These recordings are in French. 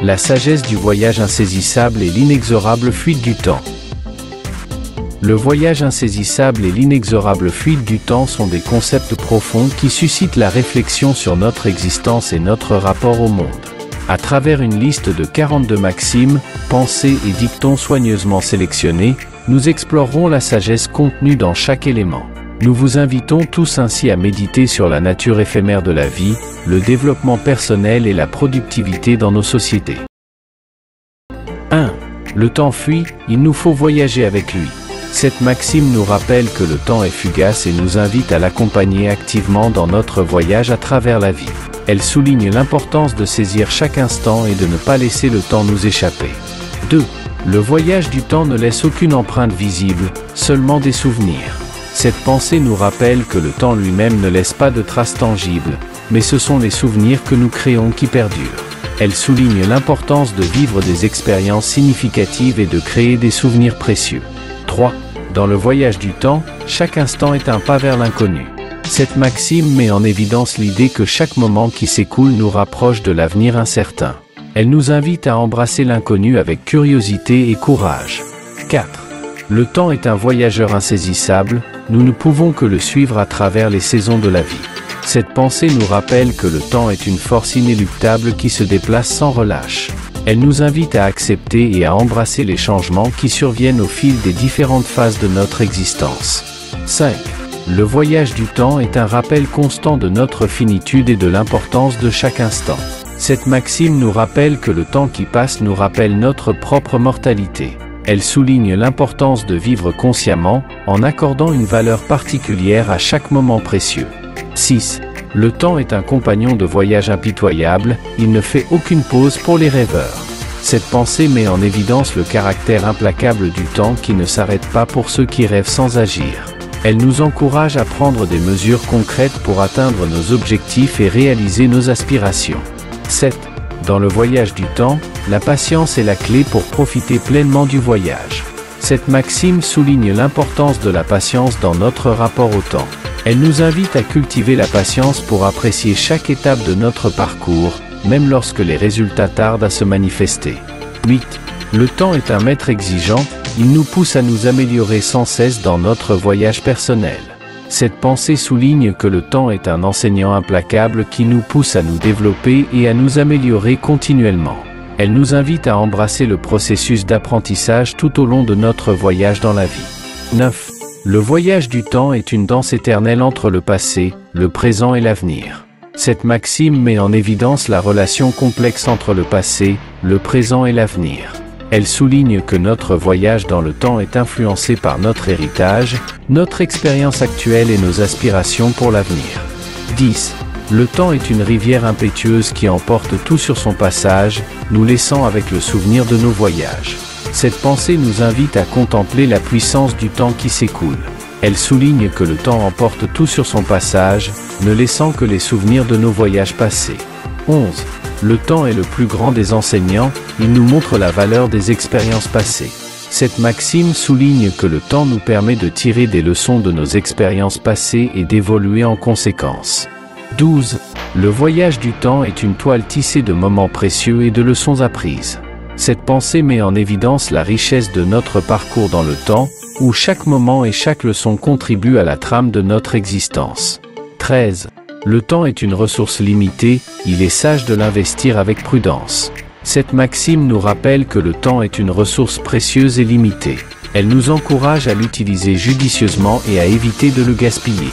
la sagesse du voyage insaisissable et l'inexorable fuite du temps. Le voyage insaisissable et l'inexorable fuite du temps sont des concepts profonds qui suscitent la réflexion sur notre existence et notre rapport au monde. À travers une liste de 42 maximes, pensées et dictons soigneusement sélectionnés, nous explorerons la sagesse contenue dans chaque élément. Nous vous invitons tous ainsi à méditer sur la nature éphémère de la vie, le développement personnel et la productivité dans nos sociétés. 1. Le temps fuit, il nous faut voyager avec lui. Cette maxime nous rappelle que le temps est fugace et nous invite à l'accompagner activement dans notre voyage à travers la vie. Elle souligne l'importance de saisir chaque instant et de ne pas laisser le temps nous échapper. 2. Le voyage du temps ne laisse aucune empreinte visible, seulement des souvenirs. Cette pensée nous rappelle que le temps lui-même ne laisse pas de traces tangibles, mais ce sont les souvenirs que nous créons qui perdurent. Elle souligne l'importance de vivre des expériences significatives et de créer des souvenirs précieux. 3. Dans le voyage du temps, chaque instant est un pas vers l'inconnu. Cette maxime met en évidence l'idée que chaque moment qui s'écoule nous rapproche de l'avenir incertain. Elle nous invite à embrasser l'inconnu avec curiosité et courage. 4. Le temps est un voyageur insaisissable, nous ne pouvons que le suivre à travers les saisons de la vie. Cette pensée nous rappelle que le temps est une force inéluctable qui se déplace sans relâche. Elle nous invite à accepter et à embrasser les changements qui surviennent au fil des différentes phases de notre existence. 5. Le voyage du temps est un rappel constant de notre finitude et de l'importance de chaque instant. Cette maxime nous rappelle que le temps qui passe nous rappelle notre propre mortalité. Elle souligne l'importance de vivre consciemment, en accordant une valeur particulière à chaque moment précieux. 6. Le temps est un compagnon de voyage impitoyable, il ne fait aucune pause pour les rêveurs. Cette pensée met en évidence le caractère implacable du temps qui ne s'arrête pas pour ceux qui rêvent sans agir. Elle nous encourage à prendre des mesures concrètes pour atteindre nos objectifs et réaliser nos aspirations. 7. Dans le voyage du temps, la patience est la clé pour profiter pleinement du voyage. Cette maxime souligne l'importance de la patience dans notre rapport au temps. Elle nous invite à cultiver la patience pour apprécier chaque étape de notre parcours, même lorsque les résultats tardent à se manifester. 8. Le temps est un maître exigeant, il nous pousse à nous améliorer sans cesse dans notre voyage personnel. Cette pensée souligne que le temps est un enseignant implacable qui nous pousse à nous développer et à nous améliorer continuellement. Elle nous invite à embrasser le processus d'apprentissage tout au long de notre voyage dans la vie. 9. Le voyage du temps est une danse éternelle entre le passé, le présent et l'avenir. Cette maxime met en évidence la relation complexe entre le passé, le présent et l'avenir. Elle souligne que notre voyage dans le temps est influencé par notre héritage, notre expérience actuelle et nos aspirations pour l'avenir. 10. Le temps est une rivière impétueuse qui emporte tout sur son passage, nous laissant avec le souvenir de nos voyages. Cette pensée nous invite à contempler la puissance du temps qui s'écoule. Elle souligne que le temps emporte tout sur son passage, ne laissant que les souvenirs de nos voyages passés. 11. Le temps est le plus grand des enseignants, il nous montre la valeur des expériences passées. Cette maxime souligne que le temps nous permet de tirer des leçons de nos expériences passées et d'évoluer en conséquence. 12. Le voyage du temps est une toile tissée de moments précieux et de leçons apprises. Cette pensée met en évidence la richesse de notre parcours dans le temps, où chaque moment et chaque leçon contribuent à la trame de notre existence. 13. Le temps est une ressource limitée, il est sage de l'investir avec prudence. Cette maxime nous rappelle que le temps est une ressource précieuse et limitée. Elle nous encourage à l'utiliser judicieusement et à éviter de le gaspiller.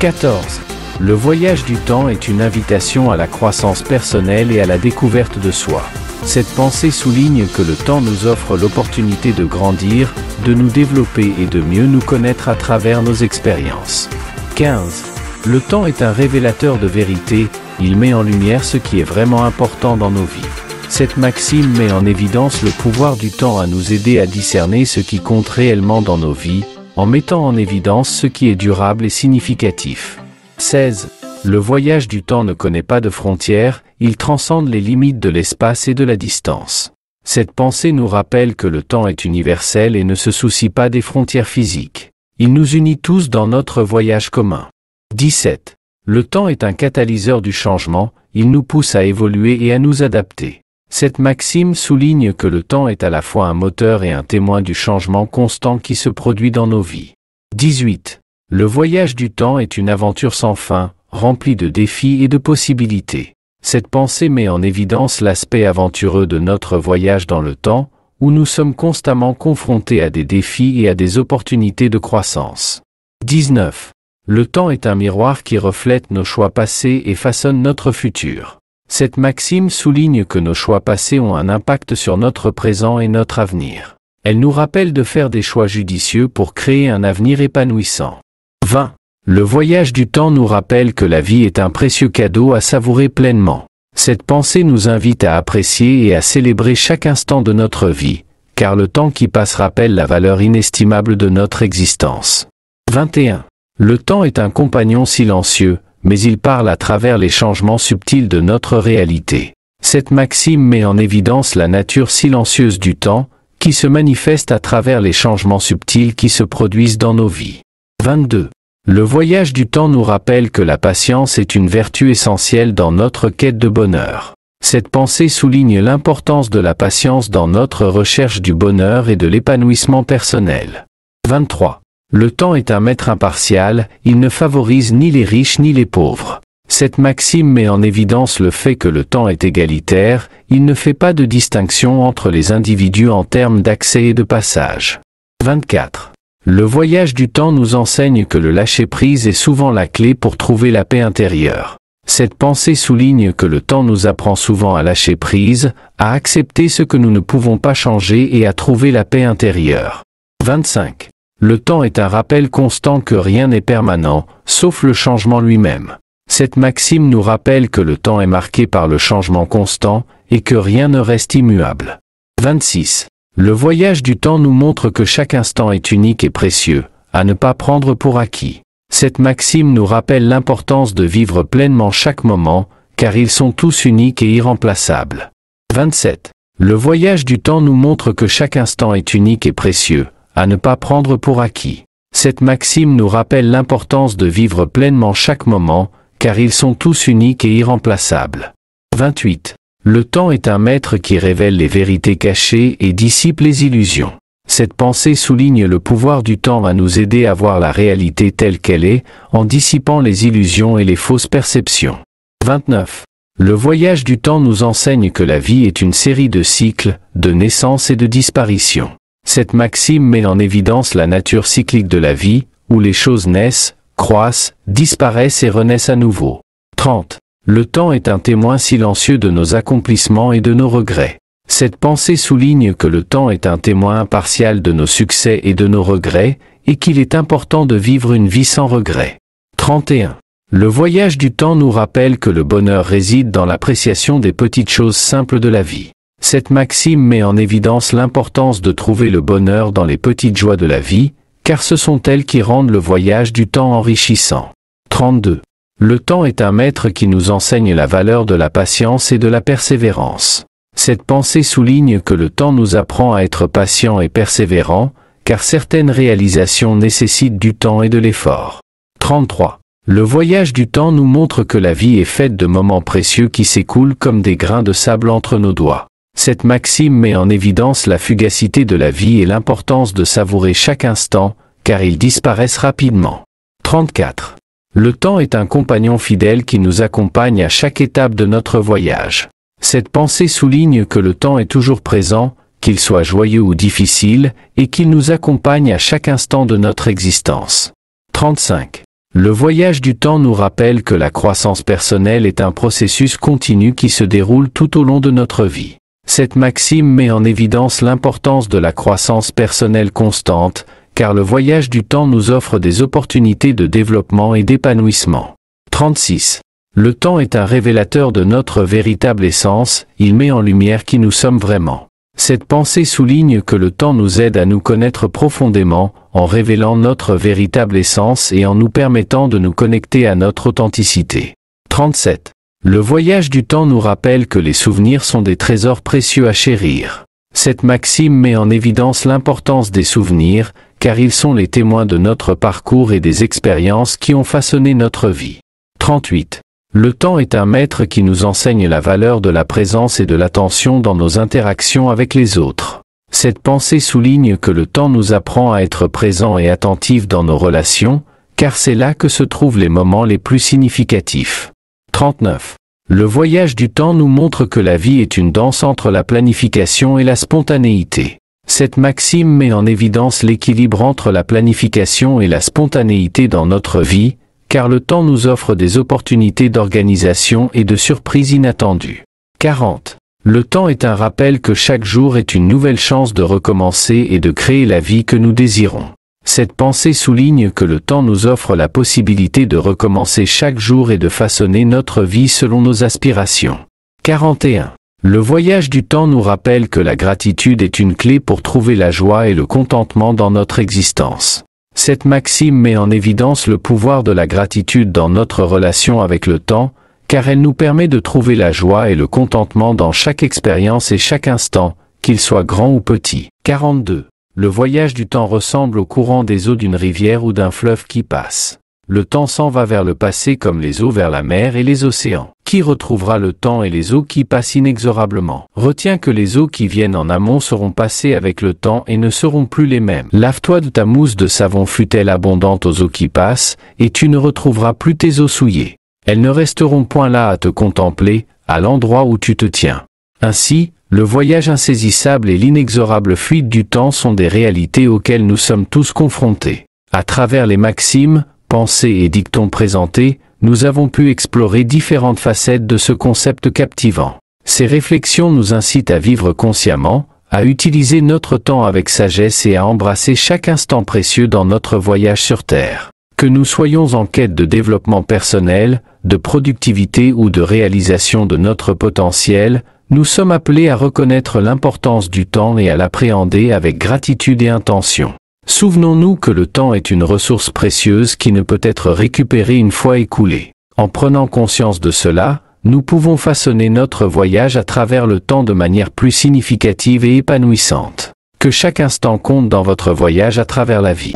14. Le voyage du temps est une invitation à la croissance personnelle et à la découverte de soi. Cette pensée souligne que le temps nous offre l'opportunité de grandir, de nous développer et de mieux nous connaître à travers nos expériences. 15. Le temps est un révélateur de vérité, il met en lumière ce qui est vraiment important dans nos vies. Cette maxime met en évidence le pouvoir du temps à nous aider à discerner ce qui compte réellement dans nos vies, en mettant en évidence ce qui est durable et significatif. 16. Le voyage du temps ne connaît pas de frontières, il transcende les limites de l'espace et de la distance. Cette pensée nous rappelle que le temps est universel et ne se soucie pas des frontières physiques. Il nous unit tous dans notre voyage commun. 17. Le temps est un catalyseur du changement, il nous pousse à évoluer et à nous adapter. Cette maxime souligne que le temps est à la fois un moteur et un témoin du changement constant qui se produit dans nos vies. 18. Le voyage du temps est une aventure sans fin, remplie de défis et de possibilités. Cette pensée met en évidence l'aspect aventureux de notre voyage dans le temps, où nous sommes constamment confrontés à des défis et à des opportunités de croissance. 19. Le temps est un miroir qui reflète nos choix passés et façonne notre futur. Cette maxime souligne que nos choix passés ont un impact sur notre présent et notre avenir. Elle nous rappelle de faire des choix judicieux pour créer un avenir épanouissant. 20. Le voyage du temps nous rappelle que la vie est un précieux cadeau à savourer pleinement. Cette pensée nous invite à apprécier et à célébrer chaque instant de notre vie, car le temps qui passe rappelle la valeur inestimable de notre existence. 21. Le temps est un compagnon silencieux, mais il parle à travers les changements subtils de notre réalité. Cette maxime met en évidence la nature silencieuse du temps, qui se manifeste à travers les changements subtils qui se produisent dans nos vies. 22. Le voyage du temps nous rappelle que la patience est une vertu essentielle dans notre quête de bonheur. Cette pensée souligne l'importance de la patience dans notre recherche du bonheur et de l'épanouissement personnel. 23. Le temps est un maître impartial, il ne favorise ni les riches ni les pauvres. Cette maxime met en évidence le fait que le temps est égalitaire, il ne fait pas de distinction entre les individus en termes d'accès et de passage. 24. Le voyage du temps nous enseigne que le lâcher-prise est souvent la clé pour trouver la paix intérieure. Cette pensée souligne que le temps nous apprend souvent à lâcher prise, à accepter ce que nous ne pouvons pas changer et à trouver la paix intérieure. 25. Le temps est un rappel constant que rien n'est permanent, sauf le changement lui-même. Cette maxime nous rappelle que le temps est marqué par le changement constant et que rien ne reste immuable. 26. Le voyage du temps nous montre que chaque instant est unique et précieux, à ne pas prendre pour acquis. Cette maxime nous rappelle l'importance de vivre pleinement chaque moment, car ils sont tous uniques et irremplaçables. 27. Le voyage du temps nous montre que chaque instant est unique et précieux, à ne pas prendre pour acquis. Cette maxime nous rappelle l'importance de vivre pleinement chaque moment, car ils sont tous uniques et irremplaçables. 28. Le temps est un maître qui révèle les vérités cachées et dissipe les illusions. Cette pensée souligne le pouvoir du temps à nous aider à voir la réalité telle qu'elle est, en dissipant les illusions et les fausses perceptions. 29. Le voyage du temps nous enseigne que la vie est une série de cycles, de naissance et de disparition. Cette maxime met en évidence la nature cyclique de la vie, où les choses naissent, croissent, disparaissent et renaissent à nouveau. 30. Le temps est un témoin silencieux de nos accomplissements et de nos regrets. Cette pensée souligne que le temps est un témoin impartial de nos succès et de nos regrets, et qu'il est important de vivre une vie sans regrets. 31. Le voyage du temps nous rappelle que le bonheur réside dans l'appréciation des petites choses simples de la vie. Cette maxime met en évidence l'importance de trouver le bonheur dans les petites joies de la vie, car ce sont elles qui rendent le voyage du temps enrichissant. 32. Le temps est un maître qui nous enseigne la valeur de la patience et de la persévérance. Cette pensée souligne que le temps nous apprend à être patient et persévérant, car certaines réalisations nécessitent du temps et de l'effort. 33. Le voyage du temps nous montre que la vie est faite de moments précieux qui s'écoulent comme des grains de sable entre nos doigts. Cette maxime met en évidence la fugacité de la vie et l'importance de savourer chaque instant, car ils disparaissent rapidement. 34. Le temps est un compagnon fidèle qui nous accompagne à chaque étape de notre voyage. Cette pensée souligne que le temps est toujours présent, qu'il soit joyeux ou difficile, et qu'il nous accompagne à chaque instant de notre existence. 35. Le voyage du temps nous rappelle que la croissance personnelle est un processus continu qui se déroule tout au long de notre vie. Cette maxime met en évidence l'importance de la croissance personnelle constante, car le voyage du temps nous offre des opportunités de développement et d'épanouissement. 36. Le temps est un révélateur de notre véritable essence, il met en lumière qui nous sommes vraiment. Cette pensée souligne que le temps nous aide à nous connaître profondément, en révélant notre véritable essence et en nous permettant de nous connecter à notre authenticité. 37. Le voyage du temps nous rappelle que les souvenirs sont des trésors précieux à chérir. Cette maxime met en évidence l'importance des souvenirs, car ils sont les témoins de notre parcours et des expériences qui ont façonné notre vie. 38. Le temps est un maître qui nous enseigne la valeur de la présence et de l'attention dans nos interactions avec les autres. Cette pensée souligne que le temps nous apprend à être présent et attentif dans nos relations, car c'est là que se trouvent les moments les plus significatifs. 39. Le voyage du temps nous montre que la vie est une danse entre la planification et la spontanéité. Cette maxime met en évidence l'équilibre entre la planification et la spontanéité dans notre vie, car le temps nous offre des opportunités d'organisation et de surprises inattendues. 40. Le temps est un rappel que chaque jour est une nouvelle chance de recommencer et de créer la vie que nous désirons. Cette pensée souligne que le temps nous offre la possibilité de recommencer chaque jour et de façonner notre vie selon nos aspirations. 41. Le voyage du temps nous rappelle que la gratitude est une clé pour trouver la joie et le contentement dans notre existence. Cette maxime met en évidence le pouvoir de la gratitude dans notre relation avec le temps, car elle nous permet de trouver la joie et le contentement dans chaque expérience et chaque instant, qu'il soit grand ou petit. 42. Le voyage du temps ressemble au courant des eaux d'une rivière ou d'un fleuve qui passe. Le temps s'en va vers le passé comme les eaux vers la mer et les océans. Qui retrouvera le temps et les eaux qui passent inexorablement? Retiens que les eaux qui viennent en amont seront passées avec le temps et ne seront plus les mêmes. Lave-toi de ta mousse de savon fût-elle abondante aux eaux qui passent, et tu ne retrouveras plus tes eaux souillées. Elles ne resteront point là à te contempler, à l'endroit où tu te tiens. Ainsi, le voyage insaisissable et l'inexorable fuite du temps sont des réalités auxquelles nous sommes tous confrontés. À travers les maximes, pensées et dictons présentés, nous avons pu explorer différentes facettes de ce concept captivant. Ces réflexions nous incitent à vivre consciemment, à utiliser notre temps avec sagesse et à embrasser chaque instant précieux dans notre voyage sur Terre. Que nous soyons en quête de développement personnel, de productivité ou de réalisation de notre potentiel, nous sommes appelés à reconnaître l'importance du temps et à l'appréhender avec gratitude et intention. Souvenons-nous que le temps est une ressource précieuse qui ne peut être récupérée une fois écoulée. En prenant conscience de cela, nous pouvons façonner notre voyage à travers le temps de manière plus significative et épanouissante. Que chaque instant compte dans votre voyage à travers la vie.